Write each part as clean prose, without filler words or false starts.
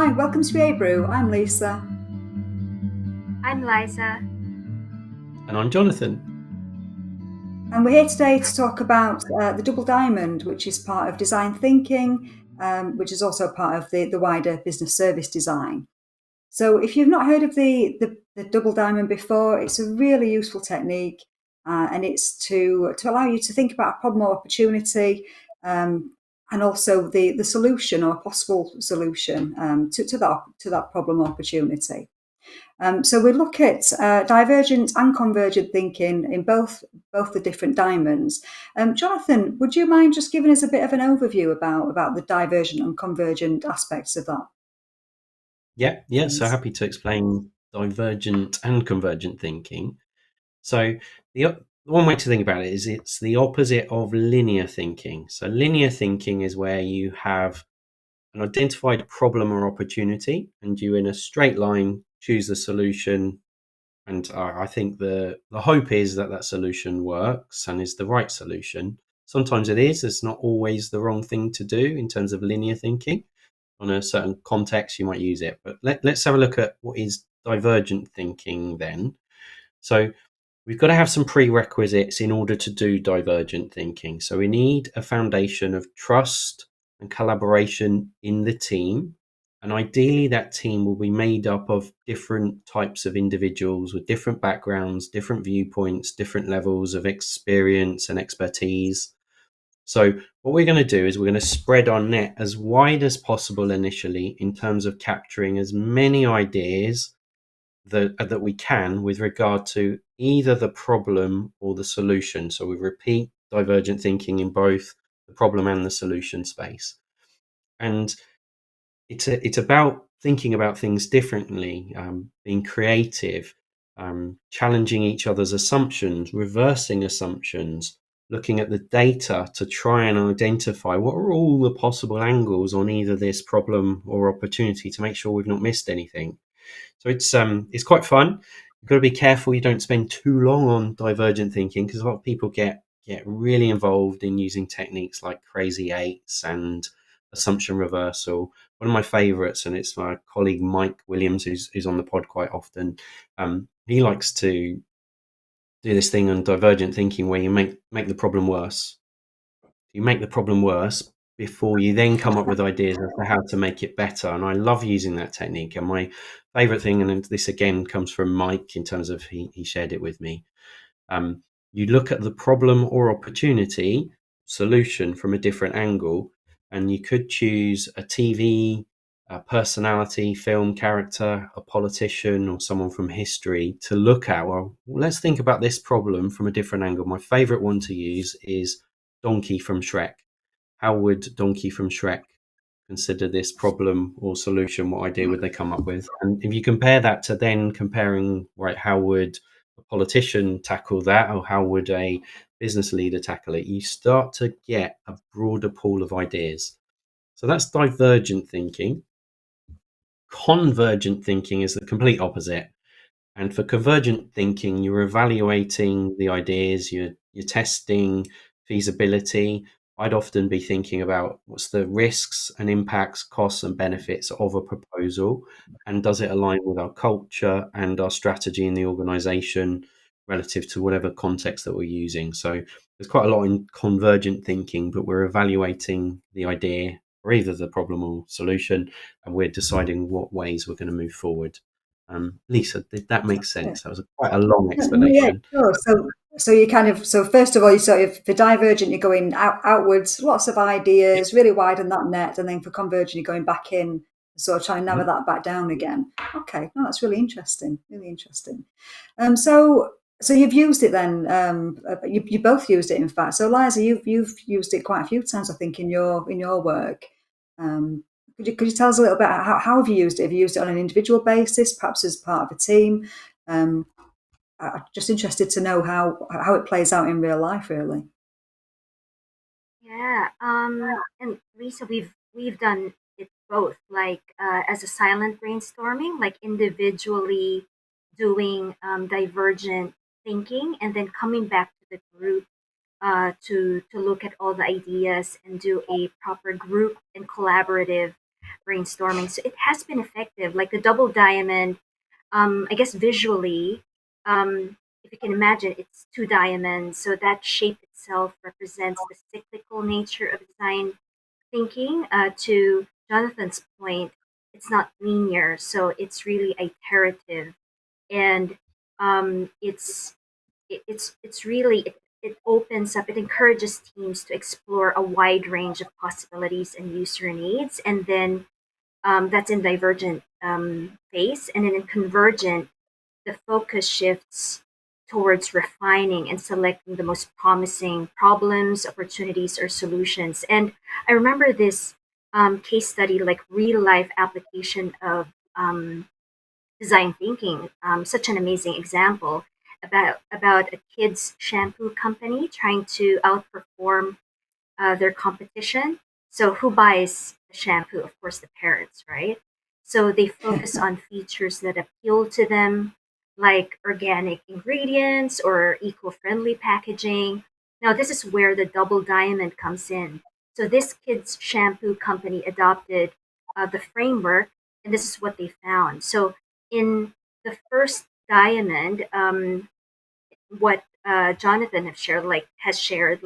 Hi, welcome to BA Brew. I'm Lisa. I'm Liza. And I'm Jonathan. And we're here today to talk about the double diamond, which is part of design thinking, which is also part of the wider business service design. So if you've not heard of the double diamond before, it's a really useful technique, and it's to allow you to think about a problem or opportunity, and also the solution or possible solution to that problem or opportunity. So we look at divergent and convergent thinking in both the different diamonds. Jonathan, would you mind just giving us a bit of an overview about the divergent and convergent aspects of that? Yeah. So happy to explain divergent and convergent thinking. So the one way to think about it is it's the opposite of linear thinking. So linear thinking is where you have an identified problem or opportunity, and you in a straight line choose the solution. And I think the hope is that solution works and is the right solution. Sometimes it is. It's not always the wrong thing to do in terms of linear thinking. On a certain context, you might use it. But let's have a look at what is divergent thinking then. So we've got to have some prerequisites in order to do divergent thinking. So we need a foundation of trust and collaboration in the team. And ideally, that team will be made up of different types of individuals with different backgrounds, different viewpoints, different levels of experience and expertise. So what we're going to do is we're going to spread our net as wide as possible initially in terms of capturing as many ideas that we can with regard to either the problem or the solution. So we repeat divergent thinking in both the problem and the solution space. And it's about thinking about things differently, being creative, challenging each other's assumptions, reversing assumptions, looking at the data to try and identify what are all the possible angles on either this problem or opportunity to make sure we've not missed anything. So it's quite fun. You've got to be careful you don't spend too long on divergent thinking, because a lot of people get really involved in using techniques like crazy eights and assumption reversal. One of my favorites, and it's my colleague Mike Williams, who's on the pod quite often. He likes to do this thing on divergent thinking where you make the problem worse. You make the problem worse before you then come up with ideas as to how to make it better. And I love using that technique. And my favorite thing, and this again comes from Mike in terms of he shared it with me. You look at the problem or opportunity solution from a different angle, and you could choose a TV, a personality, film character, a politician, or someone from history to look at. Well, let's think about this problem from a different angle. My favorite one to use is Donkey from Shrek. How would Donkey from Shrek consider this problem or solution? What idea would they come up with? And if you compare that to then comparing, right, how would a politician tackle that, or how would a business leader tackle it, you start to get a broader pool of ideas. So that's divergent thinking. Convergent thinking is the complete opposite. And for convergent thinking, you're evaluating the ideas, you're testing feasibility. I'd often be thinking about what's the risks and impacts, costs and benefits of a proposal, and does it align with our culture and our strategy in the organization relative to whatever context that we're using. So there's quite a lot in convergent thinking, but we're evaluating the idea or either the problem or solution, and we're deciding what ways we're going to move forward. Lisa, did that make sense? That was quite a long explanation. Yeah, sure. So you first of all, you sort of, for divergent, you're going outwards, lots of ideas, really widen that net, and then for convergent, you're going back in, sort of trying to narrow that back down again. Okay, no, that's really interesting, really interesting. So you've used it then. You both used it, in fact. So Liza, you've used it quite a few times, I think, in your work. Could you tell us a little bit how have you used it? Have you used it on an individual basis, perhaps as part of a team? I'm just interested to know how it plays out in real life, really. Yeah. And Lisa, we've done it both, like as a silent brainstorming, like individually doing divergent thinking, and then coming back to the group to look at all the ideas and do a proper group and collaborative brainstorming. So it has been effective. Like the double diamond, I guess visually, if you can imagine, it's two diamonds. So that shape itself represents the cyclical nature of design thinking. To Jonathan's point, it's not linear, so it's really iterative, and it's really it opens up. It encourages teams to explore a wide range of possibilities and user needs, and then that's in divergent phase, and then in convergent the focus shifts towards refining and selecting the most promising problems, opportunities, or solutions. And I remember this case study, like real life application of design thinking. Such an amazing example about a kids shampoo company trying to outperform their competition. So who buys the shampoo? Of course, the parents, right? So they focus on features that appeal to them, like organic ingredients or eco-friendly packaging. Now, this is where the double diamond comes in. So this kids shampoo company adopted the framework, and this is what they found. So in the first diamond, what Jonathan has shared,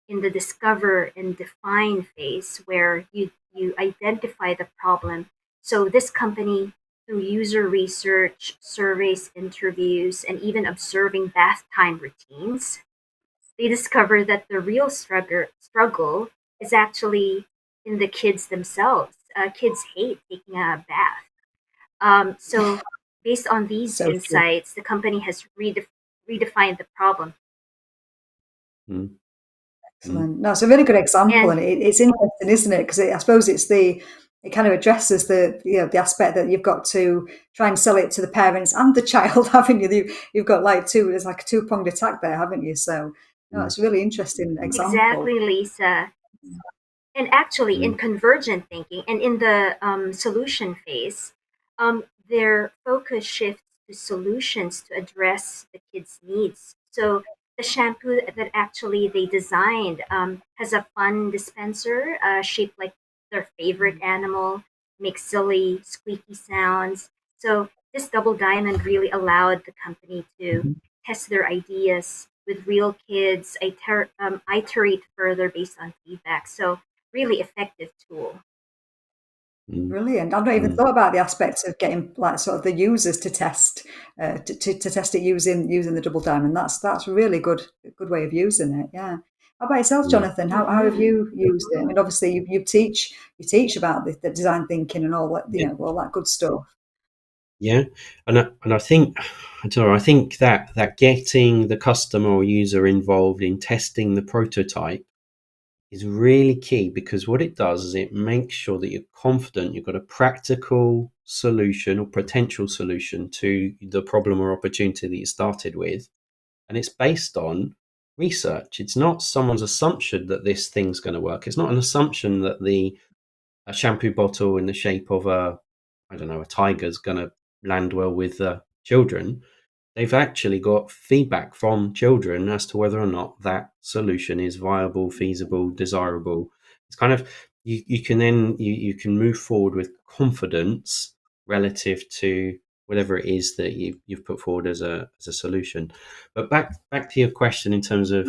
in the discover and define phase, where you identify the problem. So this company, through user research, surveys, interviews, and even observing bath time routines, they discover that the real struggle is actually in the kids themselves. Kids hate taking a bath. So, based on these So true. insights, the company has redefined the problem. Mm. Excellent. No, it's a really good example, And and it's interesting, isn't it? Because I suppose it kind of addresses the aspect that you've got to try and sell it to the parents and the child, haven't you? You've got there's like a two-pronged attack there, haven't you? So, no, Mm. it's a really interesting example. exactly, Lisa. And actually, in Mm. convergent thinking and in the solution phase, their focus shifts to solutions to address the kids' needs. So the shampoo that actually they designed has a fun dispenser shaped like their favorite animal, makes silly, squeaky sounds. So this double diamond really allowed the company to Mhm. test their ideas with real kids, iterate further based on feedback. So really effective tool. Mm. Brilliant. I've not even Mm. thought about the aspects of getting like sort of the users to test to test it using the double diamond. That's a really good way of using it. Yeah. How about yourself, Mm. Jonathan? How have you used it? I mean, obviously you teach about the design thinking and all that, Yeah. all that good stuff. Yeah, and I think I don't know. I think that getting the customer or user involved in testing the prototype is really key, because what it does is it makes sure that you're confident you've got a practical solution or potential solution to the problem or opportunity that you started with, and it's based on research. It's not someone's assumption that this thing's going to work. It's not an assumption that a shampoo bottle in the shape of I don't know, a tiger's going to land well with children. They've actually got feedback from children as to whether or not that solution is viable, feasible, desirable. It's kind of you can then you can move forward with confidence relative to whatever it is that you've put forward as a solution. But back to your question in terms of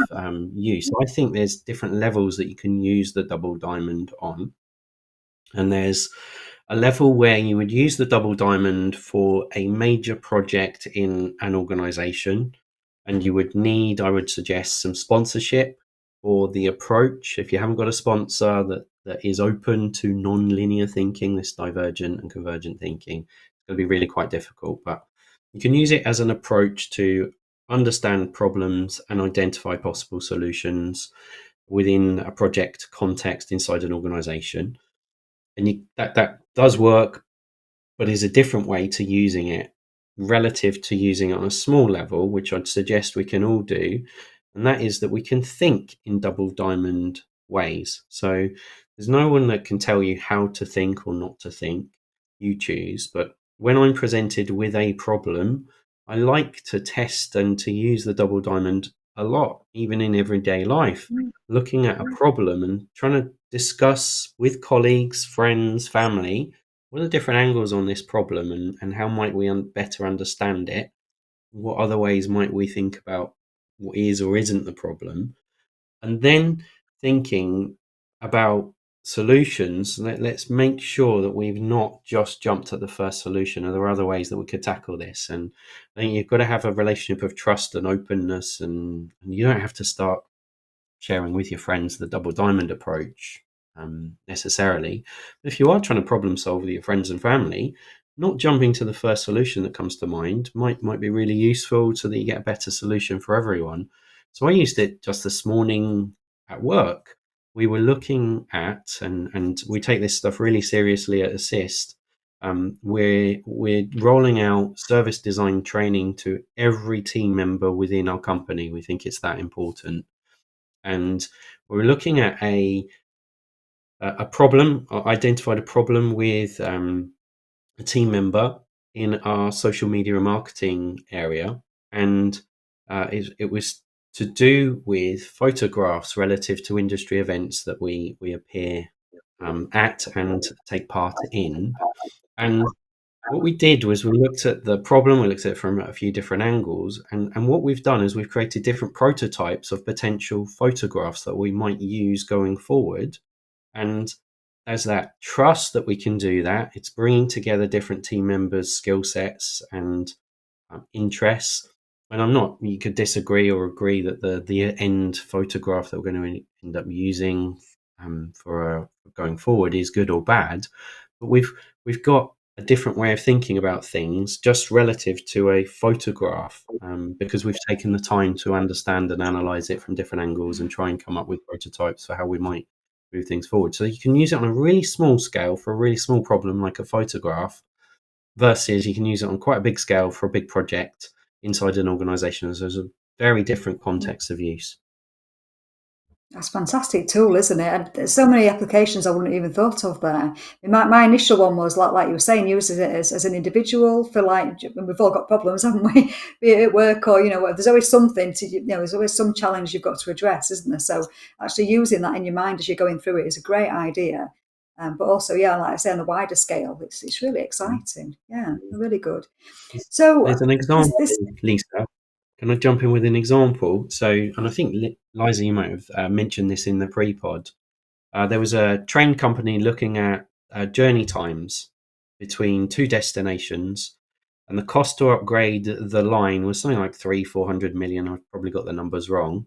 use, I think there's different levels that you can use the double diamond on. And there's a level where you would use the double diamond for a major project in an organization, and you would need, I would suggest, some sponsorship for the approach. If you haven't got a sponsor that is open to non-linear thinking, this divergent and convergent thinking, it's going to be really quite difficult. But you can use it as an approach to understand problems and identify possible solutions within a project context inside an organization. And that does work, but is a different way to using it relative to using it on a small level, which I'd suggest we can all do. And that is that we can think in double diamond ways. So there's no one that can tell you how to think or not to think. You choose. But when I'm presented with a problem, I like to test and to use the double diamond a lot, even in everyday life, looking at a problem and trying to discuss with colleagues, friends, family, what are the different angles on this problem, and how might we better understand it? What other ways might we think about what is or isn't the problem? And then thinking about solutions. Let's make sure that we've not just jumped at the first solution. Are there other ways that we could tackle this? And I think you've got to have a relationship of trust and openness, and you don't have to start sharing with your friends the double diamond approach necessarily. But if you are trying to problem solve with your friends and family, not jumping to the first solution that comes to mind might be really useful, so that you get a better solution for everyone. So I used it just this morning at work. We were looking at, and we take this stuff really seriously at Assist. We're rolling out service design training to every team member within our company. We think it's that important, and we're looking at a problem, identified a problem with a team member in our social media and marketing area, and it was to do with photographs relative to industry events that we appear at and take part in. And what we did was we looked at the problem, we looked at it from a few different angles, and what we've done is we've created different prototypes of potential photographs that we might use going forward. And there's that trust that we can do that. It's bringing together different team members' skill sets and interests. And you could disagree or agree that the end photograph that we're going to end up using for going forward is good or bad. But we've got a different way of thinking about things just relative to a photograph, because we've taken the time to understand and analyze it from different angles and try and come up with prototypes for how we might move things forward. So you can use it on a really small scale for a really small problem like a photograph, versus you can use it on quite a big scale for a big project inside an organization. So there's a very different context of use. That's a fantastic tool, isn't it? And there's so many applications I wouldn't even thought of there. I mean, my initial one was like you were saying, use it as an individual. Feel like we've all got problems, haven't we? Be it at work or there's always something to there's always some challenge you've got to address, isn't there? So actually using that in your mind as you're going through it is a great idea. But also, yeah, like I say, on a wider scale, it's really exciting. Yeah, really good. So There's an example, this Lisa. Can I jump in with an example? So, and I think Liza, you might have mentioned this in the pre-pod. There was a train company looking at journey times between two destinations, and the cost to upgrade the line was something like 400 million. I've probably got the numbers wrong.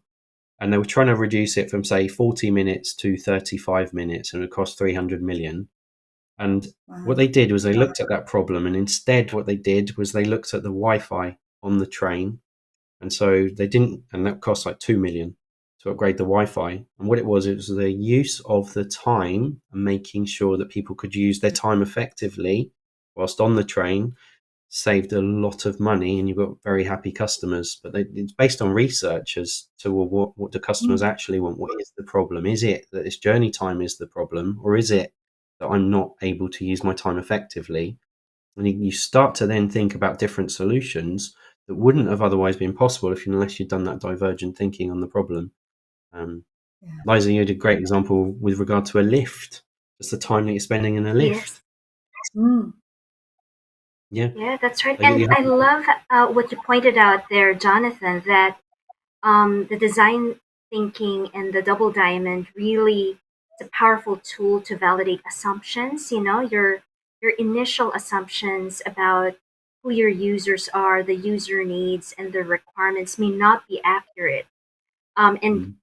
And they were trying to reduce it from, say, 40 minutes to 35 minutes, and it would cost 300 million. And what they did was they looked at that problem, and instead what they did was they looked at the Wi-Fi on the train. And so they didn't, and that cost like 2 million to upgrade the Wi-Fi. And what it was the use of the time and making sure that people could use their time effectively whilst on the train saved a lot of money, and you've got very happy customers. But it's based on research as to, well, what do customers actually want? What is the problem? Is it that this journey time is the problem, or is it that I'm not able to use my time effectively? And you start to then think about different solutions that wouldn't have otherwise been possible unless you'd done that divergent thinking on the problem. Liza, you had a great example with regard to a lift, just the time that you're spending in a lift. Yes. Yeah, that's right. And I love what you pointed out there, Jonathan, that the design thinking and the double diamond really is a powerful tool to validate assumptions. Your initial assumptions about who your users are, the user needs, and the requirements may not be accurate. And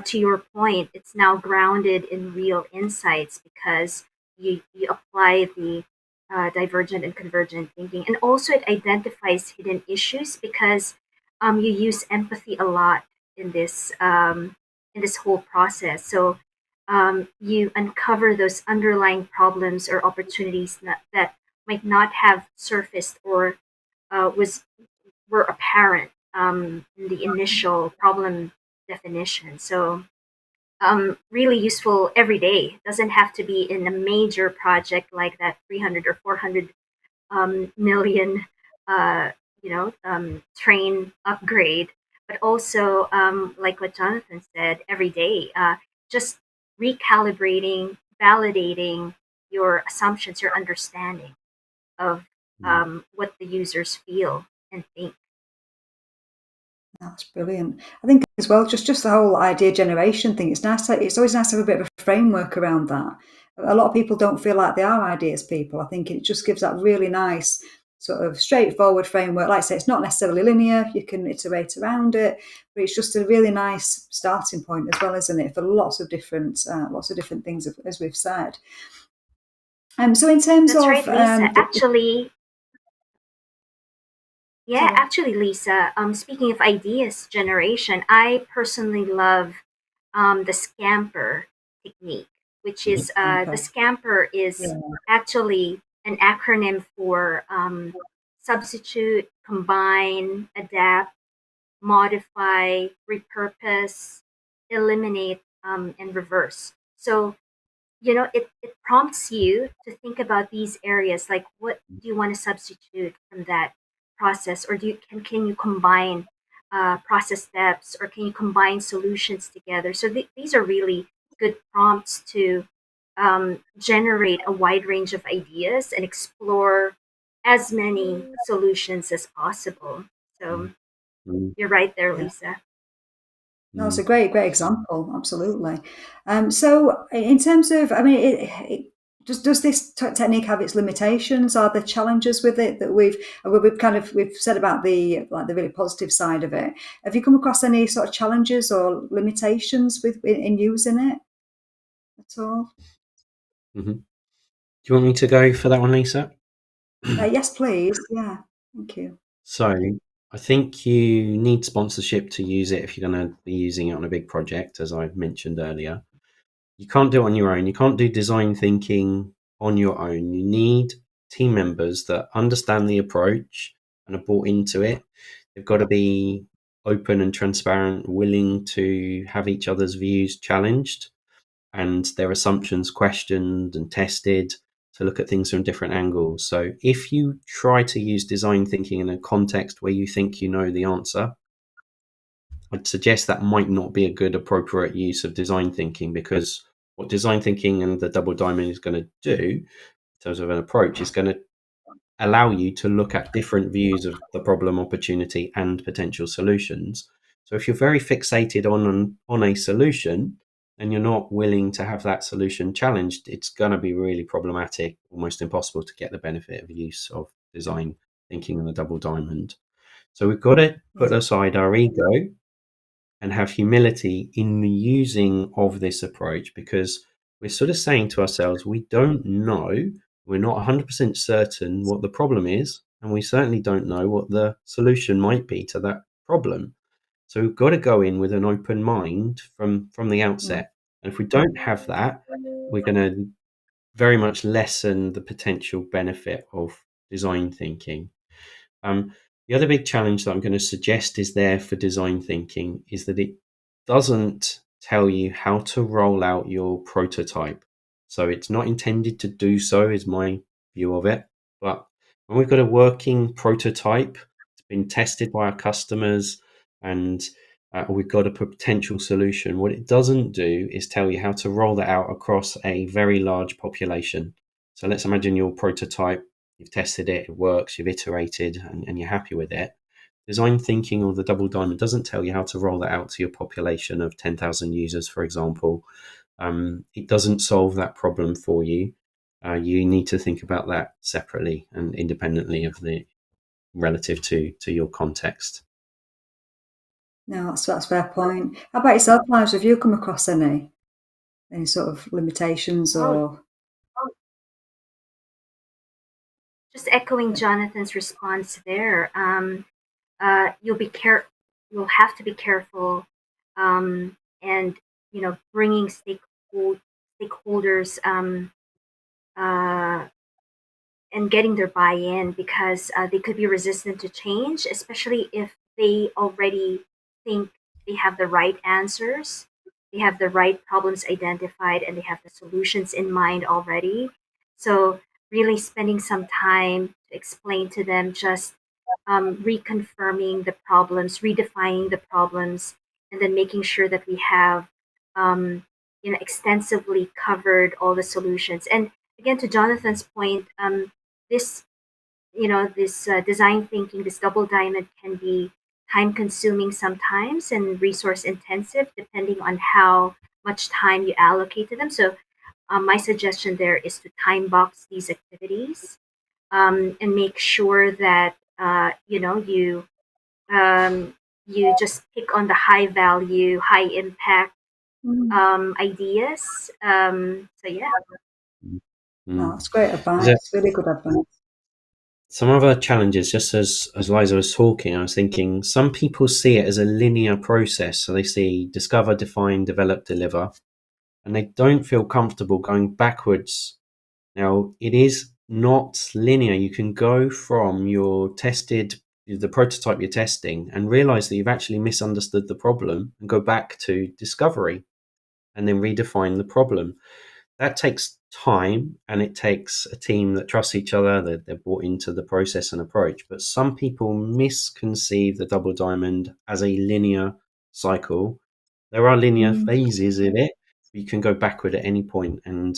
to your point, it's now grounded in real insights because you apply the divergent and convergent thinking, and also it identifies hidden issues because you use empathy a lot in this whole process. So you uncover those underlying problems or opportunities that might not have surfaced or was were apparent in the initial problem definition. So really useful every day. Doesn't have to be in a major project like that 300 or 400 million, train upgrade. but also, like what Jonathan said, every day, just recalibrating, validating your assumptions, your understanding of what the users feel and think. That's brilliant. I think as well, just the whole idea generation thing. It's nice. It's always nice to have a bit of a framework around that. A lot of people don't feel like they are ideas people. I think it just gives that really nice sort of straightforward framework. Like I say, it's not necessarily linear. You can iterate around it, but it's just a really nice starting point as well, isn't it? For lots of different things, as we've said. So in terms That's of right, Lisa. Actually, Lisa, speaking of ideas generation, I personally love the scamper technique, which is the scamper is actually an acronym for substitute, combine, adapt, modify, repurpose, eliminate, and reverse. So it prompts you to think about these areas, like what do you want to substitute from that process, or can you combine process steps, or can you combine solutions together? So these are really good prompts to generate a wide range of ideas and explore as many solutions as possible. So Mm. you're right there, Yeah. Lisa. No, it's a great example. Absolutely. So, in terms of, I mean, does this technique have its limitations? Are there challenges with it that we've said about the really positive side of it? Have you come across any sort of challenges or limitations in using it at all? Mm-hmm. Do you want me to go for that one, Lisa? Yes, please. Yeah, thank you. So I think you need sponsorship to use it if you're going to be using it on a big project, as I mentioned earlier. You can't do it on your own. You can't do design thinking on your own. You need team members that understand the approach and are bought into it. They've got to be open and transparent, willing to have each other's views challenged and their assumptions questioned and tested to look at things from different angles. So if you try to use design thinking in a context where you think you know the answer, I'd suggest that might not be a good appropriate use of design thinking, because what design thinking and the double diamond is going to do in terms of an approach is going to allow you to look at different views of the problem, opportunity, and potential solutions. So if you're very fixated on a solution and you're not willing to have that solution challenged, it's going to be really problematic, almost impossible to get the benefit of use of design thinking and the double diamond. So we've got to put Yeah. aside our ego and have humility in the using of this approach, because we're sort of saying to ourselves, we don't know, we're not 100% certain what the problem is, and we certainly don't know what the solution might be to that problem. So we've got to go in with an open mind from the Mm. outset. And if we don't have that, we're going to very much lessen the potential benefit of design thinking. Um, the other big challenge that I'm going to suggest is there for design thinking is that it doesn't tell you how to roll out your prototype. So it's not intended to do so, is my view of it. But when we've got a working prototype, it's been tested by our customers, and we've got a potential solution, what it doesn't do is tell you how to roll that out across a very large population. So let's imagine your prototype, you've tested it, it works, you've iterated, and you're happy with it. Design thinking or the double diamond doesn't tell you how to roll that out to your population of 10,000 users, for example. It doesn't solve that problem for you. You need to think about that separately and independently of the relative to your context. No, that's a fair point. How about yourself, Liza? Have you come across any sort of limitations Oh, or? just echoing Jonathan's response there. You'll be you'll have to be careful, and bringing stakeholders, uh, and getting their buy-in, because they could be resistant to change, especially if they already think they have the right answers, they have the right problems identified, and they have the solutions in mind already. So really spending some time to explain to them just reconfirming the problems, redefining the problems, and then making sure that we have extensively covered all the solutions. And again, to Jonathan's point, this this design thinking, this double diamond can be time consuming sometimes and resource intensive depending on how much time you allocate to them. So my suggestion there is to time box these activities, and make sure that you just pick on the high value, high impact ideas. So yeah. No, it's great Is there advice, really good advice. some other challenges? Just as Liza was talking, I was thinking some people see it as a linear process. So they see discover, define, develop, deliver, and they don't feel comfortable going backwards. Now, it is not linear. You can go from the prototype you're testing, and realize that you've actually misunderstood the problem and go back to discovery and then redefine the problem. That takes time, and it takes a team that trusts each other, that they're bought into the process and approach. But some people misconceive the double diamond as a linear cycle. There are linear phases in it, but you can go backward at any point, and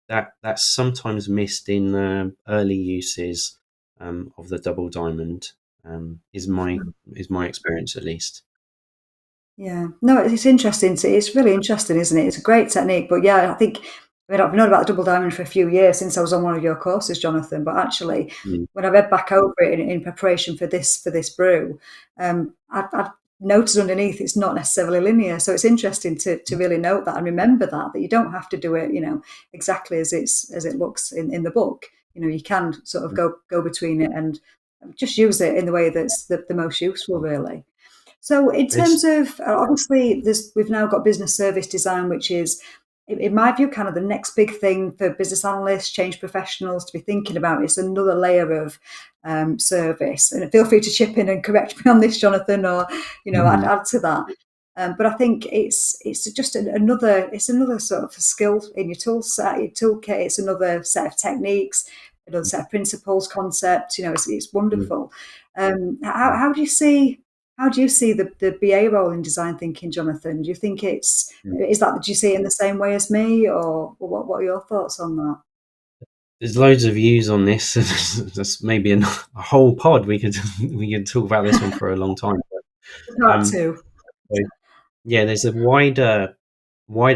that's sometimes missed in the early uses of the double diamond. Is my experience, at least. Yeah, no, it's interesting. It's really interesting, isn't it? It's a great technique, but yeah, I've known about the double diamond for a few years since I was on one of your courses, Jonathan. But actually, Mm, when I read back over it in preparation for this brew, I've noticed underneath it's not necessarily linear. So it's interesting to really note that and remember that you don't have to do it, exactly as it looks in the book. You can sort of go between it and just use it in the way that's the most useful, really. So, in It's terms of obviously, we've now got business service design, which is, in my view, kind of the next big thing for business analysts, change professionals to be thinking about. It's another layer of service, and feel free to chip in and correct me on this, Jonathan, or add to that. But I think it's just another sort of skill in your tool set, your toolkit. It's another set of techniques, another set of principles, concepts. It's wonderful. How do you see? How do you see the BA role in design thinking, Jonathan? Do you think do you see it in the same way as me, or what are your thoughts on that? there's loads of views on this. That's maybe a whole pod. We could talk about this one for a long time. Part Um, two. so, yeah, there's a wider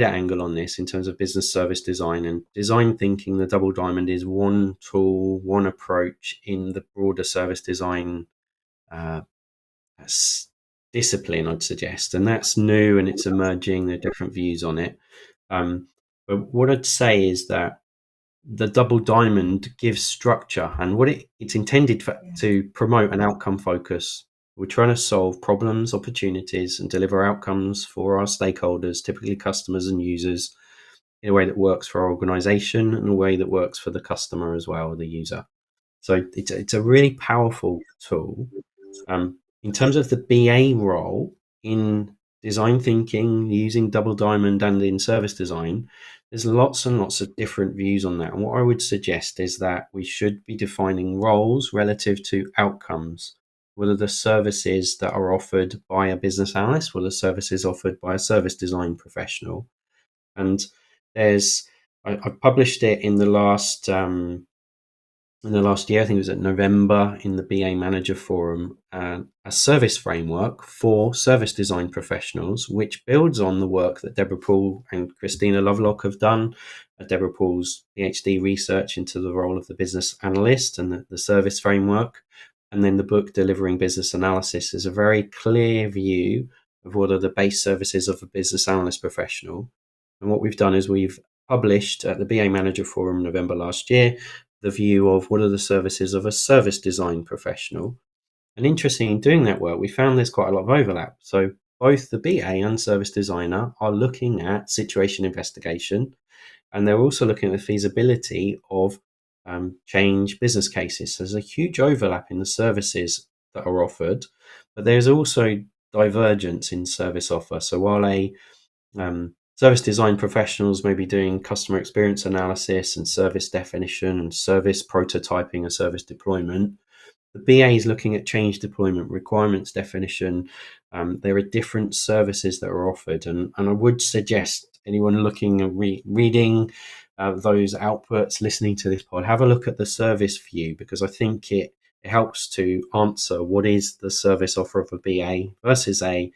angle on this in terms of business service design and design thinking. The double diamond is one tool, one approach in the broader service design uh, discipline, I'd suggest, and that's new and it's emerging. There are different views on it. But what I'd say is that the double diamond gives structure, and what it's intended for Yeah. to promote an outcome focus. We're trying to solve problems, opportunities, and deliver outcomes for our stakeholders, typically customers and users, in a way that works for our organization and a way that works for the customer as well, the user. So it's a really powerful tool. In terms of the BA role in design thinking, using double diamond and in service design, there's lots and lots of different views on that. And what I would suggest is that we should be defining roles relative to outcomes. What are the services that are offered by a business analyst? What are the services offered by a service design professional? And I published it in the last year, I think it was at November, in the BA Manager Forum, a service framework for service design professionals, which builds on the work that Deborah Poole and Christina Lovelock have done. Deborah Poole's PhD research into the role of the business analyst and the service framework. And then the book Delivering Business Analysis is a very clear view of what are the base services of a business analyst professional. And what we've done is we've published at the BA Manager Forum November last year the view of what are the services of a service design professional. And interesting, in doing that work, we found there's quite a lot of overlap. So both the BA and service designer are looking at situation investigation, and they're also looking at the feasibility of change business cases. So there's a huge overlap in the services that are offered, but there's also divergence in service offer. So while service design professionals may be doing customer experience analysis and service definition and service prototyping and service deployment, The BA is looking at change deployment, requirements definition. There are different services that are offered, and I would suggest anyone looking at reading those outputs, listening to this pod, have a look at the service view, because I think it helps to answer what is the service offer of a BA versus a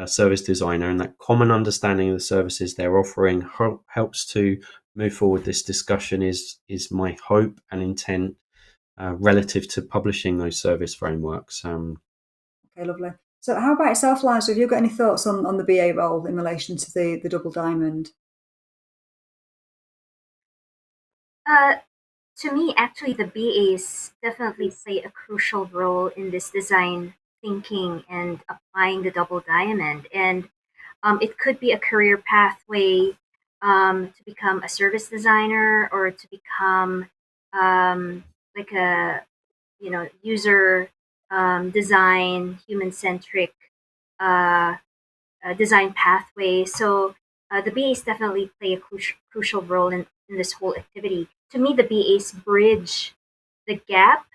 service designer, and that common understanding of the services they're offering helps to move forward this discussion is my hope and intent relative to publishing those service frameworks. Okay, lovely. So how about yourself, Liza? Have you got any thoughts on the BA role in relation to the double diamond? To me, actually, the BAs definitely play a crucial role in this design thinking and applying the double diamond. And it could be a career pathway to become a service designer, or to become like a user design, human centric uh, design pathway. So the BAs definitely play a crucial role in this whole activity. To me, the BAs bridge the gap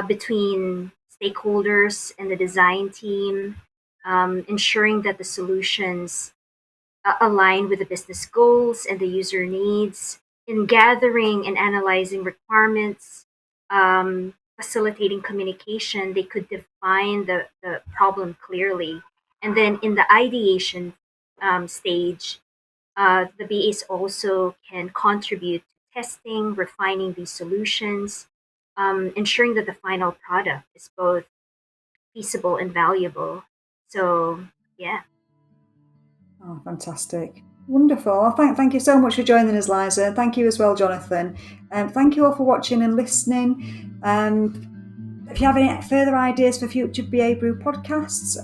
between stakeholders and the design team, ensuring that the solutions align with the business goals and the user needs, in gathering and analyzing requirements, facilitating communication. They could define the problem clearly. And then in the ideation stage, the BAs also can contribute to testing, refining these solutions, ensuring that the final product is both feasible and valuable. So, yeah. Oh, fantastic. Wonderful. Well, thank you so much for joining us, Liza. Thank you as well, Jonathan. Thank you all for watching and listening. If you have any further ideas for future BA Brew podcasts,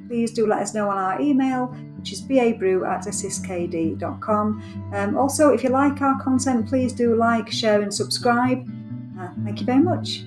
please do let us know on our email, which is babrew@sskd.com. Also, if you like our content, please do like, share and subscribe. Thank you very much.